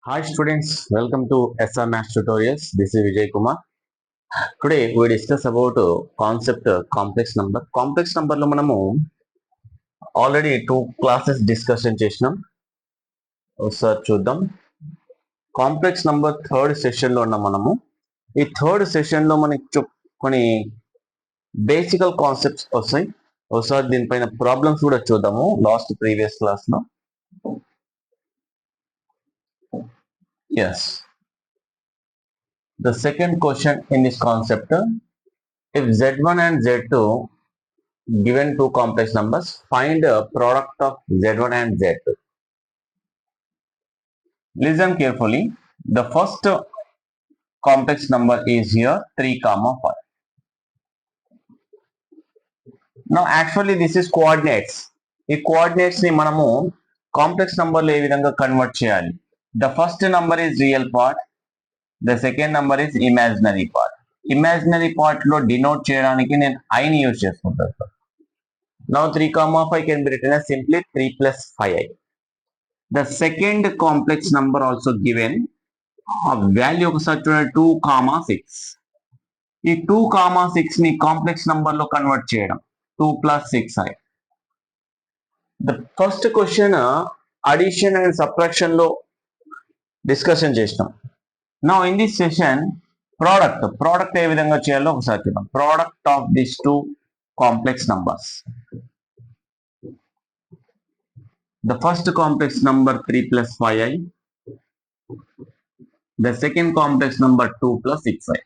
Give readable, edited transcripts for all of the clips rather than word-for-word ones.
Hi students, welcome to SR Maths Tutorials. This is Vijay Kumar. Today we discuss about concept complex number. Complex number లో మనము already two classes discussion చేసినాం. ఒకసారి చూద్దాం. Complex number third session లో ఉన్నాం మనము. ఈ third session లో మనకి కొన్ని బేసికల్ కాన్సెప్ట్స్ వస్తాయి. ఒకసారి దీనిపైన ప్రాబ్లమ్స్ కూడా చూద్దాము లాస్ట్ ప్రీవియస్ క్లాస్ లో. Yes, the second question in this concept, if z1 and z2 given two complex numbers, find a product of z1 and z2. Listen carefully. The first complex number is here 3 comma 5. Now actually this is coordinates. ఈ coordinates ని మనము complex number లో ఏ విధంగా convert చేయాలి? The first number is real part, the second number is imaginary part. Imaginary part లో denote చేయడానికి నేను I ని యూజ్ చేసుకుంటాను. Now 3 comma 5 can be written as simply 3 plus 5i. The second complex number also given, value ఒకసారి చూడండి 2 comma 6. ఈ 2 comma 6 ని complex number లో కన్వర్ట్ చేయడం 2 plus 6i. The first question addition and subtraction లో discussion చేసినాం. Now in this session product ఏ విధంగా చేయాలో ఒకసారి చూద్దాం. Product of these two complex numbers. The first complex number 3 plus 5i. The second complex number 2 plus 6i.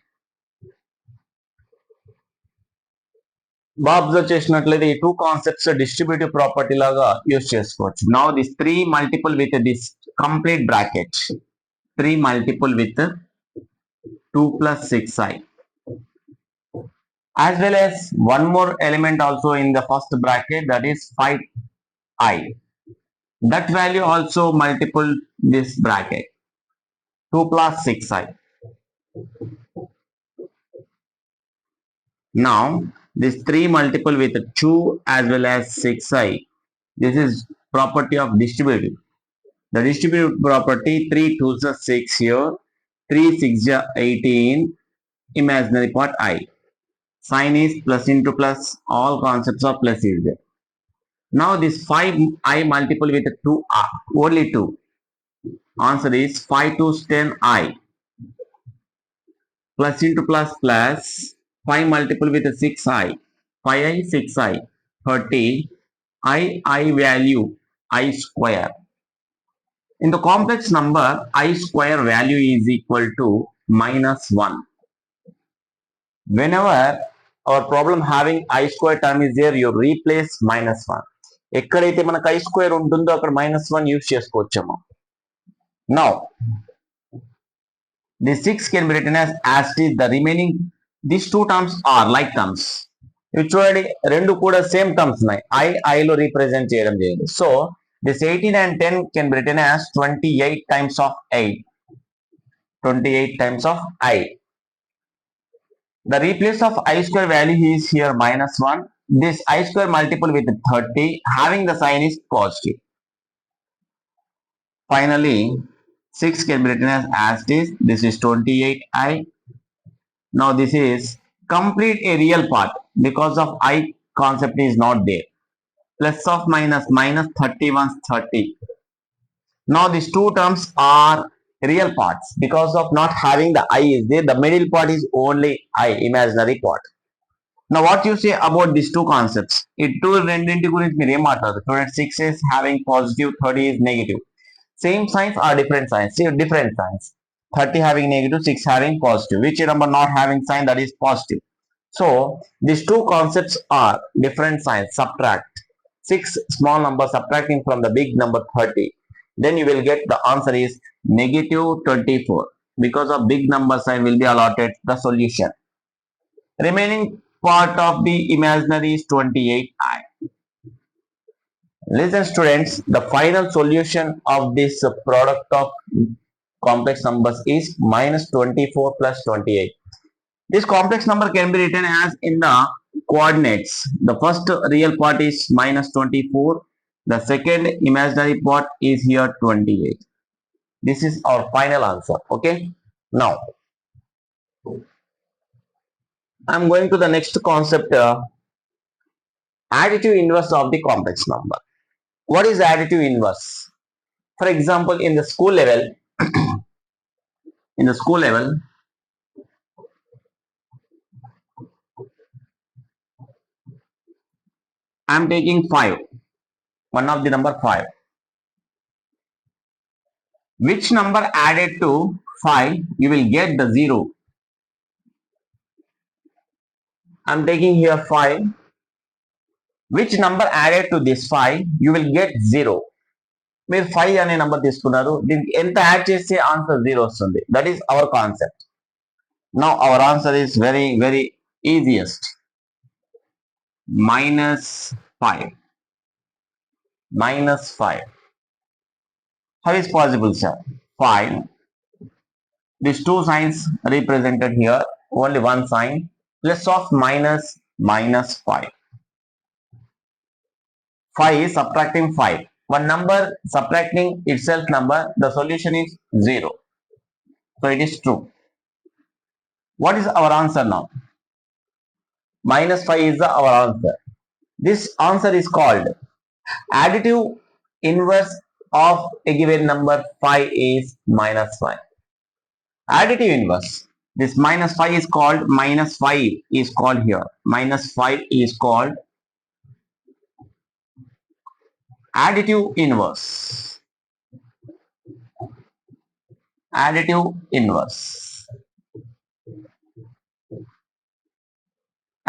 బాగా observe చేసినట్లయితే ఈ two concepts distributive property లాగా యూజ్ చేసుకోవచ్చు. Now this 3 multiple with this complete bracket 3 multiple with 2 plus 6i, as well as one more element also in the first bracket, that is 5i. That value also multiple this bracket 2 plus 6i. Now this 3 multiple with 2 as well as 6i, this is property of distributive. The distributive property 3 2s are 6 here, 3 6 are 18, imaginary part I. Sign is plus into plus, all concepts of plus is there. Now this 5i multiple with 2 only 2. Answer is 5 2s 10i. Plus into plus plus 5 multiple with 6i. 5i 6i 30. I value I square. In the complex number, I square value is equal to minus 1. Whenever our problem having I square term is there, you replace minus 1. ఎక్కడైతే మనకు I square ఉంటుందో అక్కడ minus 1 use చేసుకోవచ్చాము. Now, the 6 can be written as it is. The remaining, these two terms are like terms. ఇవి చూడండి, రెండు కూడా same terms ఉన్నాయి. I లో రీప్రజెంట్ చేయడం జరిగింది. So this 18 and 10 can be written as 28 times of 8. 28 times of I. The replace of I square value is here minus 1. This I square multiple with 30, having the sign is positive. Finally, 6 can be written as it is. This is 28i. Now this is complete a real part because of I concept is not there. Plus of minus 31 30. Now these two terms are real parts because of not having the I is there. The middle part is only I, imaginary part. Now what you say about these two concepts? It two రెండింటి గురించి మీరు ఏం మాట్లాడతారు? Student 6 is having positive, 30 is negative. Same signs or different signs? See, different signs. 30 having negative, 6 having positive. Which number not having sign, that is positive? So these two concepts are different signs. Subtract 6 small number subtracting from the big number 30. Then you will get the answer is negative 24. Because of big number sign will be allotted the solution. Remaining part of the imaginary is 28i. Listen students, the final solution of this product of complex numbers is minus 24 plus 28. This complex number can be written as in the coordinates. The first real part is minus 24. The second imaginary part is here 28. This is our final answer. Okay. Now I'm going to the next concept, additive inverse of the complex number. What is additive inverse? For example, in the school level, I'm taking 5, one of the number 5. Which number added to 5, you will get the 0. I'm taking here 5. Which number added to this 5, you will get 0. మీరు 5 అనే number తీసుకున్నారు, దీనికి ఎంత add చేస్తే answer 0 వస్తుంది. That is our concept. Now our answer is very very easiest. -5. -5. How is possible, sir? 5. These two signs represented here, only one sign, plus of -5. 5 is subtracting 5. One number subtracting itself number, the solution is 0. So it is true. What is our answer now? -5 is our answer. This answer is called additive inverse of a given number 5 is -5. Additive inverse. This -5 is called -5 is called here. -5 is called additive inverse. Additive inverse.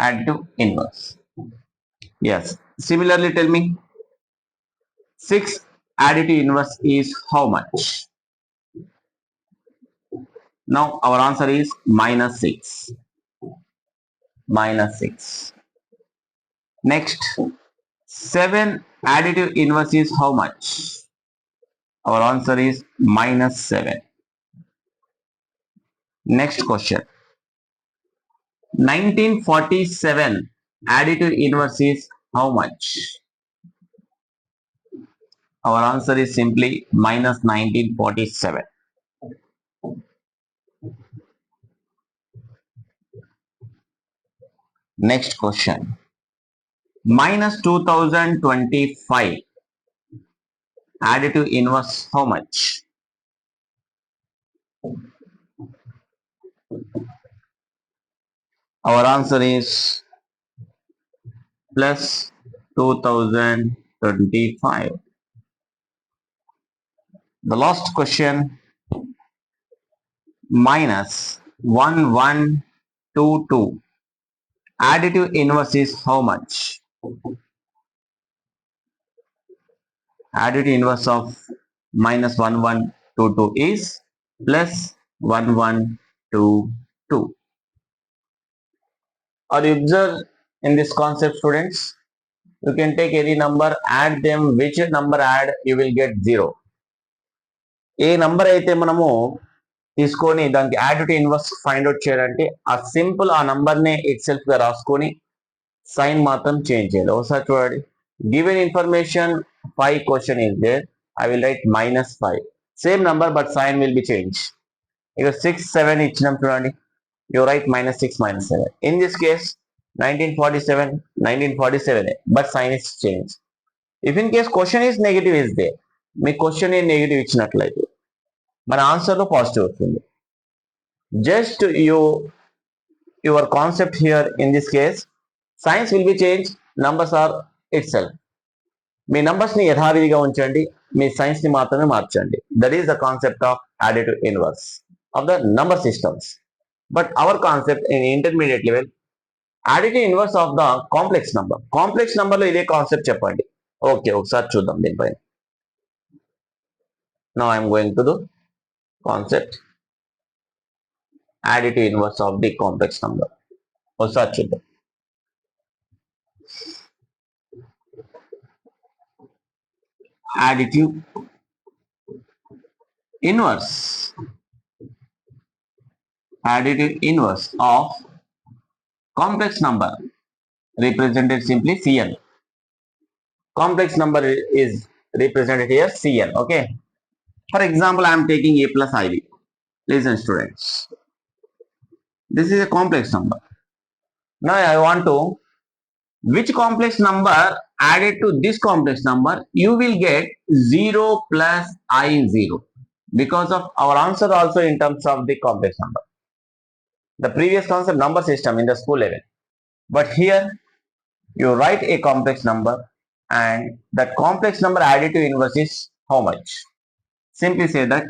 Additive inverse. Yes. Similarly, tell me, 6 additive inverse is how much? Now our answer is -6. -6. Next, 7 additive inverse is how much? Our answer is -7. Next question. 1947 additive inverse is how much? Our answer is simply -1947. Next question. -2025 additive inverse how much? Our answer is +2025. The last question, -1122 additive inverse is how much? Additive inverse of -1122 is +1122. Are you observe in this concept, students? You can take any number, add them, which number add, you will get 0. A number అయితే మనము తీసుకొని దానికి additive inverse find out చేయాలంటే ఆ simple ఆ number నే it self గా రాసుకొని సైన్ మాత్రం చేంజ్ చేయాలి. ఒకసారి చూడండి. Given information 5 question is there, I will write -5. Same number but sign will be change. ఇక 6 7 ఇచ్చినాం చూడండి, you write -6 -7. In this case 1947 1947, but sign is changed. If in case question is negative is there, మీ question a negative ఇచ్చినట్లయితే మన answer లో positive వస్తుంది. Just your concept here in this case, signs will be change, numbers are itself. మీ numbers ని యథావిధిగా ఉంచండి, మీ సైన్స్ ని మాత్రమే మార్చండి. That is the concept of additive inverse of the number systems. But our concept in intermediate level, additive inverse of the complex number. Complex number లో ఇదే కాన్సెప్ట్ చెప్పండి. ఓకే, ఒకసారి చూద్దాం దీనిపై. Now I am going to the concept additive inverse of the complex number. ఒకసారి చూద్దాం. Additive inverse. Additive inverse of complex number represented simply Cn. Complex number is represented here Cn. Okay. For example, I am taking a plus ib. Listen students, this is a complex number. Now I want to, which complex number added to this complex number, you will get 0 plus I 0, because of our answer also in terms of the complex number. The previous concept number system in the school level, but here you write a complex number and that complex number added to inverse is how much. Simply say that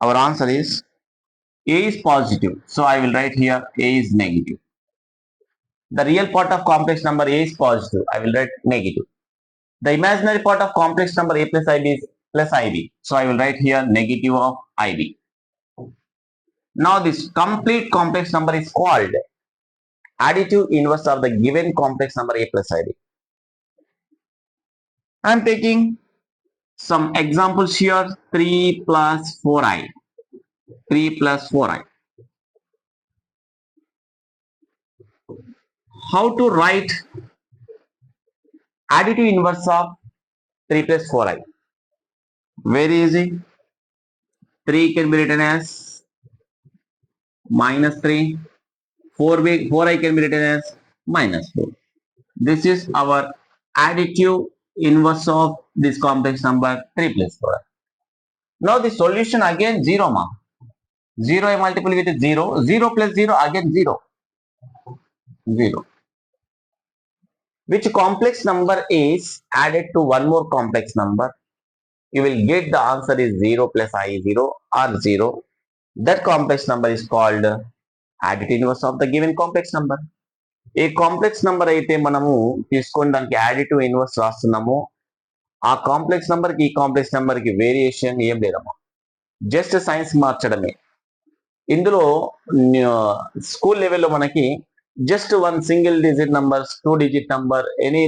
our answer is a is positive, so I will write here a is negative. The real part of complex number a is positive, I will write negative. The imaginary part of complex number a plus ib is plus ib, so I will write here negative of ib. Now this complete complex number is called additive inverse of the given complex number a plus ib. I am taking some examples here. 3 plus 4i. 3 plus 4i. How to write additive inverse of 3 plus 4i? Very easy. 3 can be written as minus 3. 4i can be written as minus 4. This is our additive inverse of this complex number 3 plus 4i. Now the solution again 0 mark. 0 I multiply with 0. 0 plus 0 again 0. 0. Which complex number is added to one more complex number? You will get the answer is 0 plus I 0 or 0. That complex number is called additive inverse of the given complex number. A complex number అయితే మనము తీసుకొని దానికి additive inverse రాస్తున్నామో ఆ complex నెంబర్కి ఈ complex నెంబర్కి variation ఏం లేదమ్మా, జస్ట్ సైన్స్ మార్చడమే. ఇందులో స్కూల్ లెవెల్లో మనకి just one single digit numbers, 2 digit number, any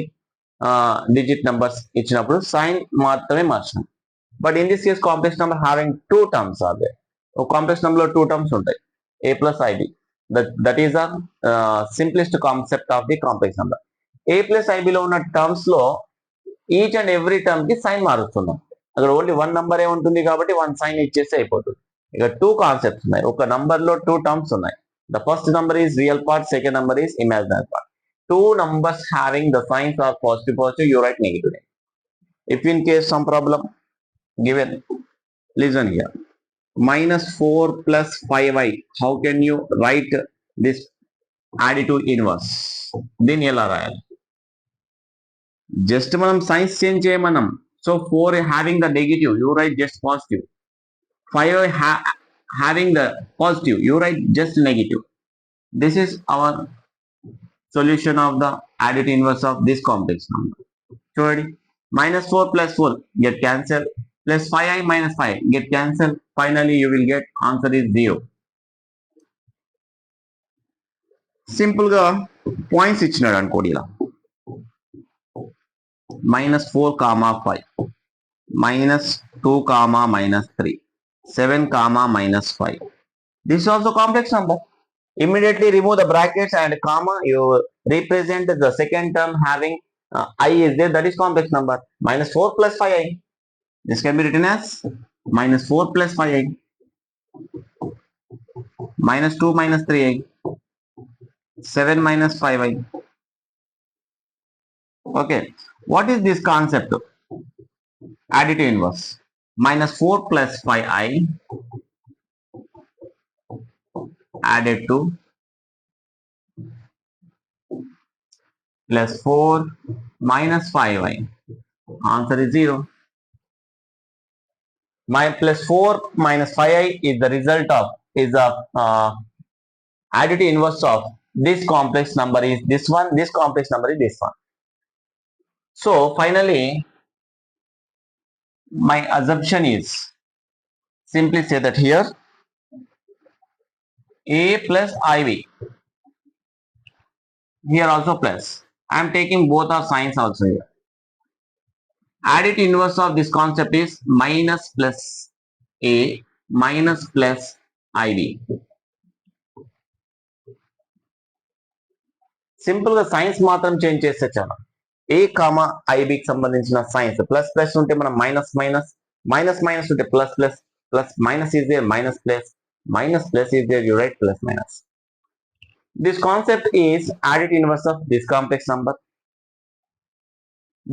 digit numbers ఇచ్చినప్పుడు సైన్ మాత్రమే మార్చాం. But in this case complex number having 2 terms are there. ఒక కాంప్లెక్స్ నెంబర్ లో 2 టర్మ్స్ ఉంటాయి, a plus i b. That is the simplest concept of the complex number. A plus ఐబిలో ఉన్న terms లో each and every term కి sign మారుస్తున్నాం. అక్కడ only one number ఏ ఉంటుంది కాబట్టి వన్ సైన్ ఇచ్చేస్తే అయిపోతుంది. ఇక 2 కాన్సెప్ట్స్ ఉన్నాయి, ఒక నంబర్ లో 2 టర్మ్స్ ఉన్నాయి. The first number is real part, second number is imaginary part. 2 numbers having the signs are positive positive, you write negative. If in case some problem given, listen here, minus 4 plus 5i, how can you write this additive inverse? దీన్ని ఎలా రాయాలి? Just మనం signs change చేయమన్నాం. So 4 having the negative, you write just positive. 5 having the positive, you write just negative. This is our solution of the additive inverse of this complex number. చూడండి, minus 4 plus 4 get cancelled, plus 5i minus 5 get cancelled. Finally you will get answer is 0. Simple గా points ఇచ్చినాడు అనుకోండి, ఇలా minus 4 comma 5, minus 2 comma minus 3, 7 comma minus 5. This is also complex number. Immediately remove the brackets and comma, you represent the second term having I is there, that is complex number. Minus 4 plus 5i, this can be written as minus 4 plus 5i, minus 2 minus 3i, 7 minus 5i. Okay, what is this concept? Additive inverse. Minus 4 plus 5i added to plus 4 minus 5i. Answer is 0. My plus 4 minus 5i is the result of, is the additive inverse of this complex number is this one, this complex number is this one. So finally my assumption is, simply say that here a plus ib, here also plus, I am taking both our signs also here. Additive inverse of this concept is minus plus a minus plus ib. Simple గా science మాత్రం change చేస్తే చాలా. ఏ comma ఐబికి సంబంధించిన science plus plus ఉంటే మనం minus minus, Minus minus to the plus plus, plus minus is there, minus plus is there, you write plus minus. This concept is added inverse of this complex number.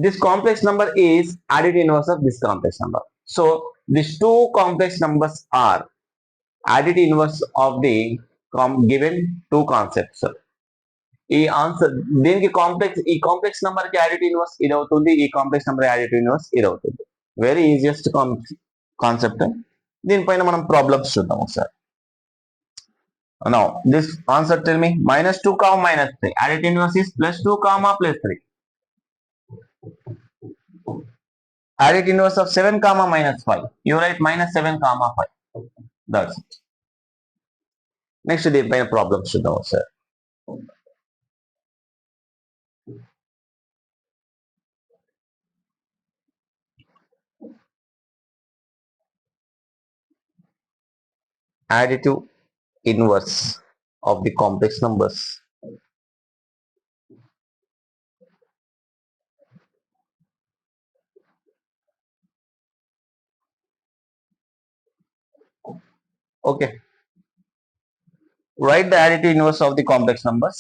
This complex number is added inverse of this complex number. So these two complex numbers are added inverse of the given two concepts. ఈ answer దీనికి complex number కి additive inverse ఇది అవుతుంది, ఈ complex number additive inverse ఇది అవుతుంది. Very easiest concept. దీనిపైన మనం ప్రాబ్లమ్స్ చూద్దాం ఒకసారి. Now this answer tell me minus 2 comma minus 3. Additive inverse is plus 2 comma plus 3. Additive inverse of 7 comma minus 5. You write minus 7 comma 5. That's it. Next దీనిపైన problems చూద్దాం ఒకసారి. Additive inverse of the complex numbers. Okay. Write the additive inverse of the complex numbers.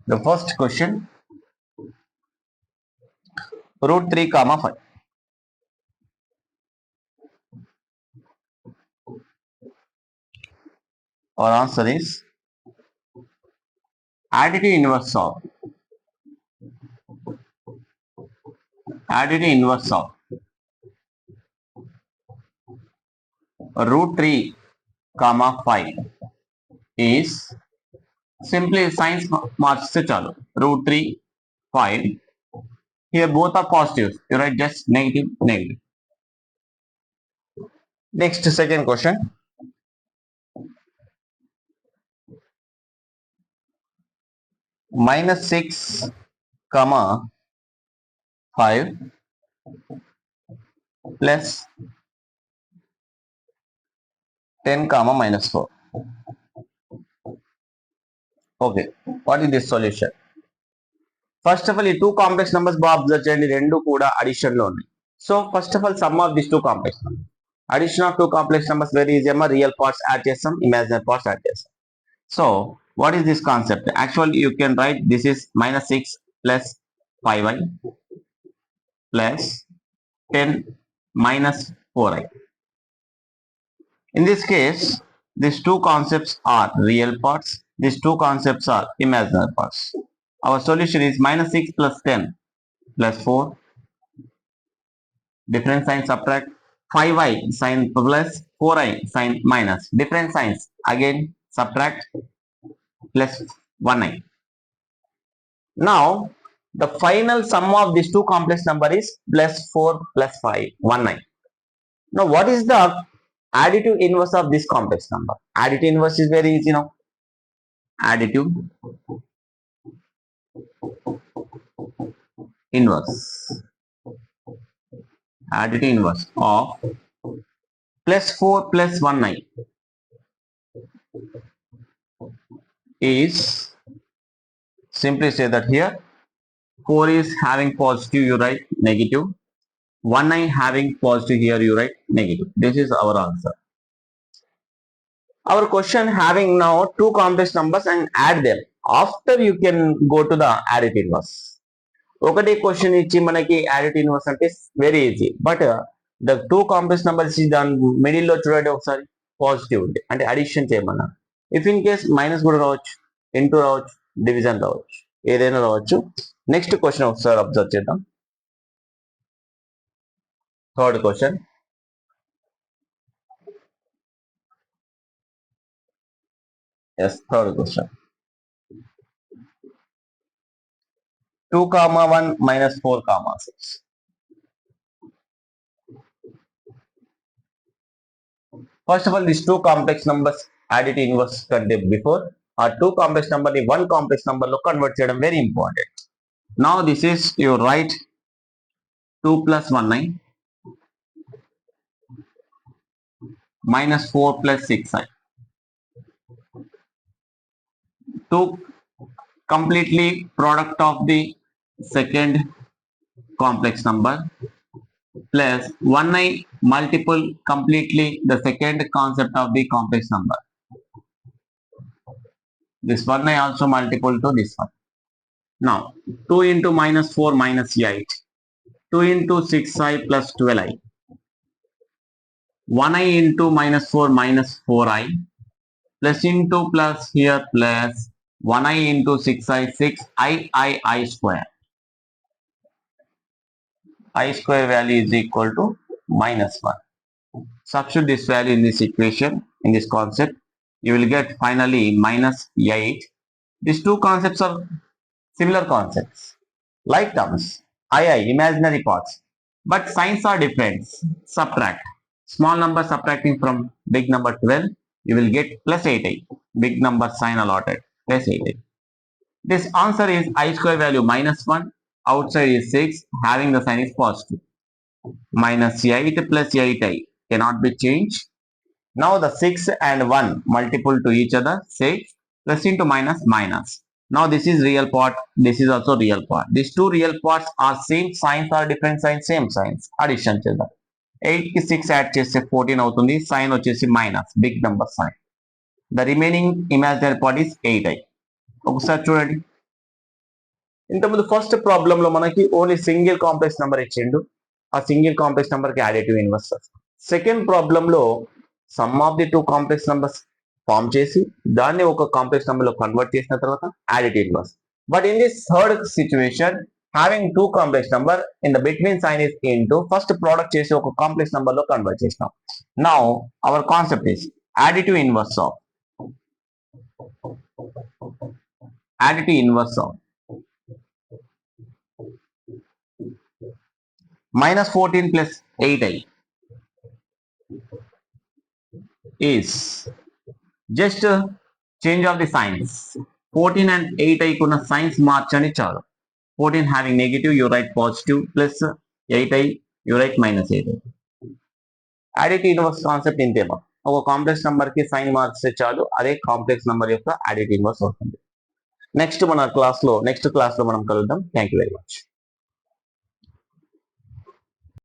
The first question, root 3 comma 5. Our answer is additive inverse of root 3 comma 5 is simply signs మార్చితే చాలు. root 3 5. Here both are positives. You write just negative negative. Next second question. Minus 6 comma 5 plus 10 comma minus 4. Okay, what is this solution? First of all, ఈ two complex numbers బాగా observe చేయండి, రెండు కూడా addition లో ఉన్నాయి. So first of all some of this two complex numbers, addition of two complex numbers very easy అమ్మా. Real parts add చేస్తాం, imaginary parts add చేస్తాం. So what is this concept? Actually you can write this is minus 6 plus 5i plus 10 minus 4i. In this case, these two concepts are real parts, these two concepts are imaginary parts. Our solution is minus 6 plus 10 plus 4. Different signs subtract. 5i sign plus 4i sign minus. Different signs again subtract plus 1i. Now the final sum of these two complex number is plus 4 plus 5 1i. Now what is the additive inverse of this complex number? Additive inverse is very easy now. Additive inverse of plus 4 plus 1i is, simply say that here 4 is having positive, you write negative. 1i having positive, here you write negative. This is our answer. Our question having now two complex numbers and add them. After you can go to the additive inverse. ఒకటి question ఇచ్చి మనకి additive inverse అంటే very easy, but the two complex numbers దాని middle లో చూడండి ఒకసారి positive ఉంది అంటే అడిషన్ చేయమన్నా. ఇఫ్ ఇన్ కేస్ మైనస్ కూడా రావచ్చు, ఇంటూ రావచ్చు, డివిజన్ రావచ్చు, ఏదైనా రావచ్చు. నెక్స్ట్ క్వశ్చన్ ఒకసారి అబ్జర్వ్ చేద్దాం. Third question. Yes, third question. 2 comma 1 minus 4 comma 6. First of all, these two complex numbers additive inverse కంటే before ఆ టూ కాంప్లెక్స్ నెంబర్ ని వన్ కాంప్లెక్స్ నెంబర్ లో కన్వర్ట్ చేయడం very important. Now this is your right 2 plus 19 minus 4 plus 6i. To completely product of the second complex number plus 1i multiple completely the second concept of the complex number. This 1i also multiple to this one. Now 2 into minus 4 minus 8. 2 into 6i plus 12i. 1i into minus 4 minus 4i plus into plus here plus 1i into 6i 6i square. I square value is equal to minus 1. Substitute this value in this equation, in this concept. You will get finally minus 8. These two concepts are similar concepts. Like terms, imaginary parts. But signs are different. Subtract. Small number subtracting from big number 12, you will get plus 8i. Big number sign allotted, plus 8i. This answer is I square value minus 1. Outside is 6. Having the sign is positive. Minus 8 plus 8i cannot be changed. Now the 6 and 1 multiple to each other, 6 plus into minus minus. Now this is real part, this is also real part. These two real parts are same signs or different signs, same signs. Addition చేద్దాం. 8 కి 6 add చేస్తే 14 అవుతుంది. Sign వచ్చేసి minus big number sign. The remaining imaginary part is 8i. ఒకసారి చూడండి. ఇంతకుముందు first problem లో మనకి ఓన్లీ సింగిల్ కాంప్లెక్స్ నెంబర్ ఇచ్చిండు. ఆ సింగిల్ కాంప్లెక్స్ నెంబర్ కి అడిటివ్ ఇన్వర్స్. సెకండ్ ప్రాబ్లం లో sum of the two complex numbers form చేసి దాన్ని ఒక కాంప్లెక్స్ నెంబర్ లో కన్వర్ట్ చేసిన తర్వాత additive inverse. But in this third situation having two complex number in the between sign is into first product చేసి ఒక complex number లో convert చేసినాం. Now our concept is additive inverse of minus 14 plus 8i is just a change of the signs. 14 and 8i kuna signs మార్చని చాలు. 14 having negative, you write positive, plus 8i, you write minus 8i. Additive inverse concept ఇంతేమో. ఒక complex number కి sign మార్చితే చాలు, అదే complex number యొక్క additive inverse అవుతుంది. Next class లో మనం కలుద్దాం. Thank you very much.